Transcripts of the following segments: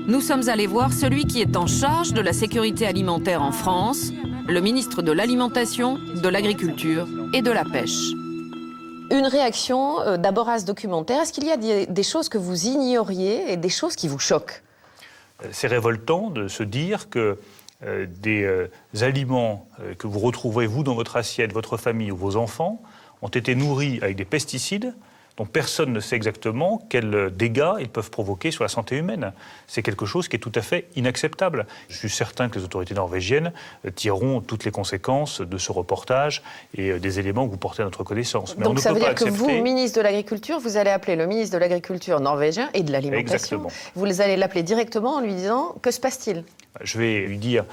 nous sommes allés voir celui qui est en charge de la sécurité alimentaire en France, le ministre de l'Alimentation, de l'Agriculture et de la Pêche. Une réaction d'abord à ce documentaire. Est-ce qu'il y a des choses que vous ignoriez et des choses qui vous choquent? C'est révoltant de se dire que des aliments que vous retrouvez, vous, dans votre assiette, votre famille ou vos enfants, ont été nourris avec des pesticides dont personne ne sait exactement quels dégâts ils peuvent provoquer sur la santé humaine. C'est quelque chose qui est tout à fait inacceptable. Je suis certain que les autorités norvégiennes tireront toutes les conséquences de ce reportage et des éléments que vous portez à notre connaissance. Mais donc ça veut dire que vous, ministre de l'Agriculture, vous allez appeler le ministre de l'Agriculture norvégien et de l'Alimentation. Exactement. Vous allez l'appeler directement en lui disant « Que se passe-t-il » ? Je vais lui dire,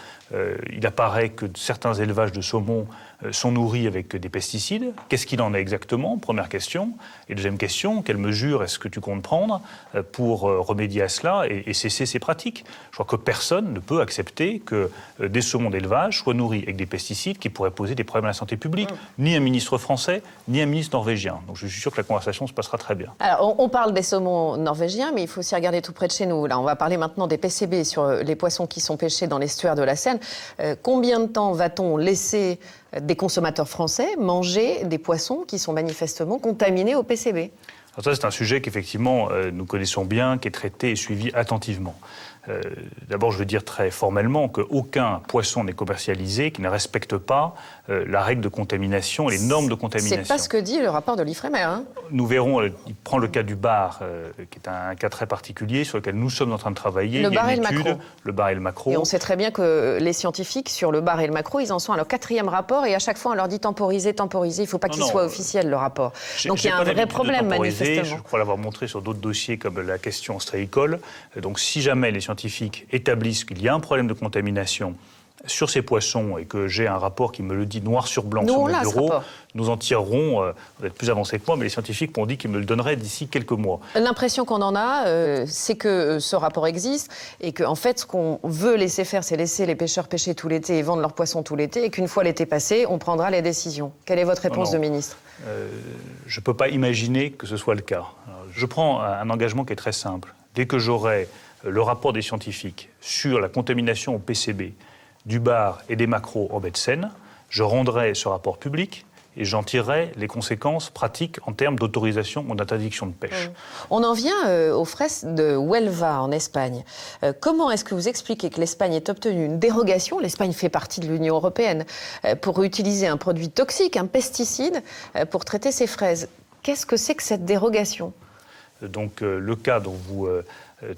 il apparaît que certains élevages de saumon sont nourris avec des pesticides. Qu'est-ce qu'il en est exactement? Première question. Et deuxième question, quelles mesures est-ce que tu comptes prendre pour remédier à cela et cesser ces pratiques? Je crois que personne ne peut accepter que des saumons d'élevage soient nourris avec des pesticides qui pourraient poser des problèmes à la santé publique. Ni un ministre français, ni un ministre norvégien. Donc je suis sûr que la conversation se passera très bien. Alors on parle des saumons norvégiens, mais il faut aussi regarder tout près de chez nous. Là, on va parler maintenant des PCB sur les poissons qui sont pêchés dans l'estuaire de la Seine. Combien de temps va-t-on laisser des consommateurs français manger des poissons qui sont manifestement contaminés au PCB? Alors ça, c'est un sujet qu'effectivement nous connaissons bien, qui est traité et suivi attentivement. D'abord, je veux dire très formellement qu'aucun poisson n'est commercialisé qui ne respecte pas la règle de contamination et les normes de contamination. C'est pas ce que dit le rapport de l'Ifremer. Hein. Nous verrons, il prend le cas du bar, qui est un cas très particulier sur lequel nous sommes en train de travailler. Le bar et le maquereau. Le bar et le maquereau. Et on sait très bien que les scientifiques, sur le bar et le maquereau, ils en sont à leur 4e rapport et à chaque fois on leur dit temporiser, temporiser. Il ne faut pas qu'il soit officiel, le rapport. Donc il y a un vrai problème, manifestement. Je crois l'avoir montré sur d'autres dossiers comme la question ostréicole. Donc si jamais les scientifiques établissent qu'il y a un problème de contamination sur ces poissons et que j'ai un rapport qui me le dit noir sur blanc sur mon bureau, nous en tirerons, vous êtes plus avancé que moi, mais les scientifiques m'ont dit qu'ils me le donneraient d'ici quelques mois. L'impression qu'on en a, c'est que ce rapport existe et qu'en fait, ce qu'on veut laisser faire, c'est laisser les pêcheurs pêcher tout l'été et vendre leurs poissons tout l'été et qu'une fois l'été passé, on prendra les décisions. Quelle est votre réponse de ministre? Je ne peux pas imaginer que ce soit le cas. Alors, je prends un engagement qui est très simple. Dès que j'aurai le rapport des scientifiques sur la contamination au PCB du bar et des maquereaux en baie de Seine, je rendrai ce rapport public et j'en tirerai les conséquences pratiques en termes d'autorisation ou d'interdiction de pêche. On en vient aux fraises de Huelva en Espagne. Comment est-ce que vous expliquez que l'Espagne ait obtenu une dérogation, l'Espagne fait partie de l'Union européenne, pour utiliser un produit toxique, un pesticide, pour traiter ses fraises? Qu'est-ce que c'est que cette dérogation? Donc le cas dont vous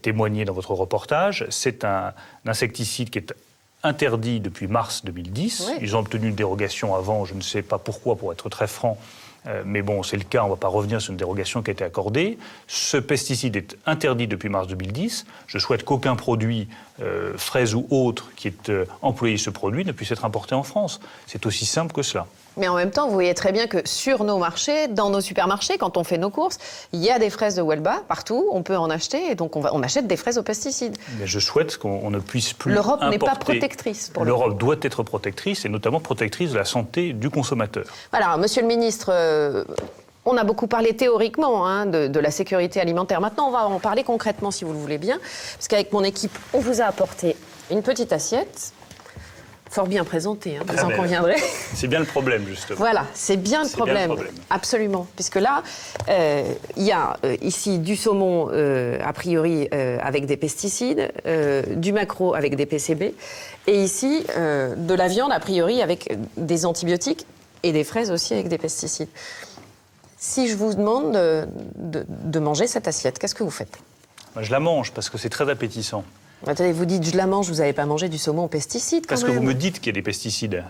témoignez dans votre reportage, c'est un insecticide qui est interdit depuis mars 2010. Oui. Ils ont obtenu une dérogation avant, je ne sais pas pourquoi, pour être très franc, mais bon, c'est le cas, on ne va pas revenir sur une dérogation qui a été accordée. Ce pesticide est interdit depuis mars 2010. Je souhaite qu'aucun produit, fraise ou autre, qui est employé ce produit ne puisse être importé en France. C'est aussi simple que cela. Mais en même temps, vous voyez très bien que sur nos marchés, dans nos supermarchés, quand on fait nos courses, il y a des fraises de Huelva partout, on peut en acheter, et donc on achète des fraises aux pesticides. Mais je souhaite qu'on ne puisse plus L'Europe importer. n'est pas protectrice pour l'Europe doit être protectrice, et notamment protectrice de la santé du consommateur. Alors, monsieur le ministre, on a beaucoup parlé théoriquement de la sécurité alimentaire. Maintenant, on va en parler concrètement, si vous le voulez bien, parce qu'avec mon équipe, on vous a apporté une petite assiette. Fort bien présenté, vous en conviendrez. C'est bien le problème, justement. Voilà, c'est bien le problème. Absolument. Puisque là, il y a ici du saumon, a priori, avec des pesticides, du maquereau avec des PCB, et ici, de la viande, a priori, avec des antibiotiques, et des fraises aussi avec des pesticides. Si je vous demande de manger cette assiette, qu'est-ce que vous faites? Je la mange, parce que c'est très appétissant. Attendez, vous dites je la mange, vous n'allez pas manger du saumon aux pesticides quand même. Parce que vous me dites qu'il y a des pesticides.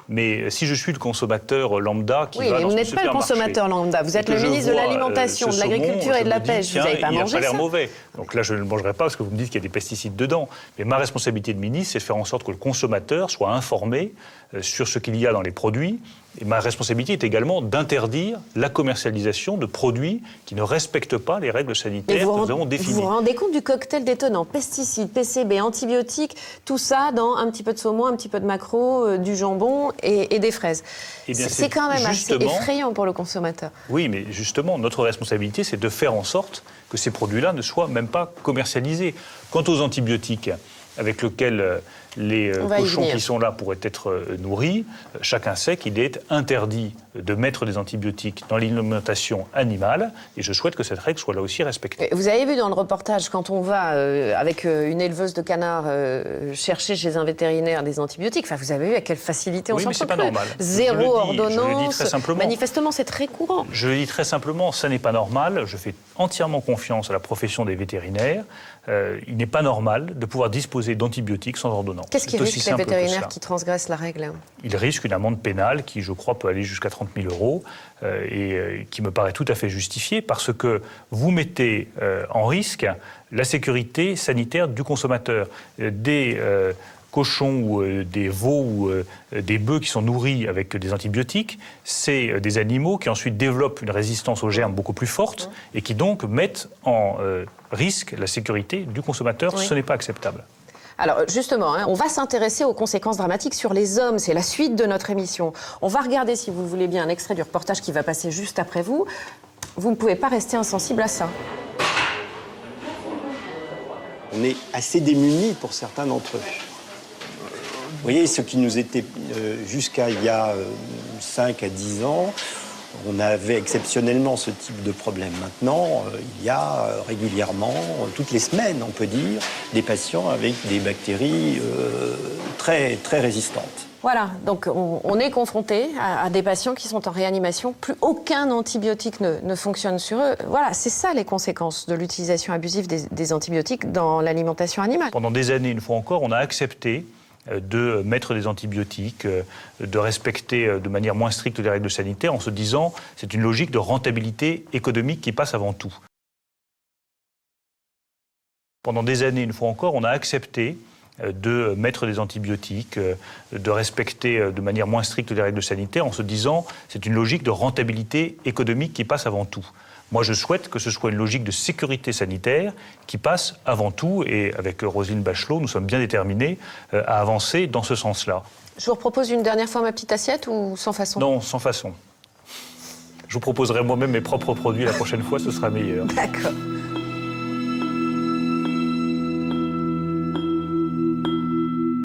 Mais si je suis le consommateur lambda qui va dans ce supermarché... Oui, mais vous n'êtes pas le consommateur lambda. Vous êtes le ministre de l'Alimentation, de l'Agriculture et de la Pêche. Vous n'avez pas mangé ça. Il n'a pas l'air mauvais. Donc là, je ne le mangerai pas parce que vous me dites qu'il y a des pesticides dedans. Mais ma responsabilité de ministre, c'est de faire en sorte que le consommateur soit informé sur ce qu'il y a dans les produits. Et ma responsabilité est également d'interdire la commercialisation de produits qui ne respectent pas les règles sanitaires que nous avons définies. Vous vous rendez compte du cocktail détonnant? Pesticides, PCB, antibiotiques, tout ça dans un petit peu de saumon, un petit peu de maquereau, du jambon et des fraises. C'est quand même assez effrayant pour le consommateur. Oui, mais justement, notre responsabilité, c'est de faire en sorte que ces produits-là ne soient même pas commercialisés. Quant aux antibiotiques, avec lesquels les cochons qui sont là pourraient être nourris, chacun sait qu'il est interdit de mettre des antibiotiques dans l'alimentation animale, et je souhaite que cette règle soit là aussi respectée. Vous avez vu dans le reportage, quand on va avec une éleveuse de canards chercher chez un vétérinaire des antibiotiques, enfin, vous avez vu à quelle facilité on s'en c'est pas normal. Zéro ordonnance. Je le dis très simplement. Manifestement, c'est très courant. Je le dis très simplement, ça n'est pas normal. Je fais entièrement confiance à la profession des vétérinaires. Il n'est pas normal de pouvoir disposer d'antibiotiques sans ordonnance. Qu'est-ce qui risque les vétérinaires qui transgressent la règle? Il risque une amende pénale qui, je crois, peut aller jusqu'à 30 000 € et qui me paraît tout à fait justifiée parce que vous mettez en risque la sécurité sanitaire du consommateur. Des cochons ou des veaux ou des bœufs qui sont nourris avec des antibiotiques, c'est des animaux qui ensuite développent une résistance aux germes beaucoup plus forte et qui donc mettent en risque la sécurité du consommateur. Oui. Ce n'est pas acceptable. Alors justement, on va s'intéresser aux conséquences dramatiques sur les hommes. C'est la suite de notre émission. On va regarder, si vous voulez bien, un extrait du reportage qui va passer juste après vous. Vous ne pouvez pas rester insensible à ça. On est assez démunis pour certains d'entre eux. Vous voyez, ce qui nous était jusqu'à il y a 5 à 10 ans, on avait exceptionnellement ce type de problème. Maintenant, il y a régulièrement, toutes les semaines, on peut dire, des patients avec des bactéries très, très résistantes. Voilà, donc on est confronté à des patients qui sont en réanimation. Plus aucun antibiotique ne fonctionne sur eux. Voilà, c'est ça les conséquences de l'utilisation abusive des antibiotiques dans l'alimentation animale. Pendant des années, une fois encore, on a accepté de mettre des antibiotiques, de respecter de manière moins stricte les règles sanitaires en se disant c'est une logique de rentabilité économique qui passe avant tout. Pendant des années, une fois encore, on a accepté de mettre des antibiotiques, de respecter de manière moins stricte les règles sanitaires en se disant c'est une logique de rentabilité économique qui passe avant tout. Moi, je souhaite que ce soit une logique de sécurité sanitaire qui passe avant tout, et avec Roselyne Bachelot, nous sommes bien déterminés à avancer dans ce sens-là. Je vous propose une dernière fois ma petite assiette ou sans façon? Non, sans façon. Je vous proposerai moi-même mes propres produits la prochaine fois, ce sera meilleur. D'accord.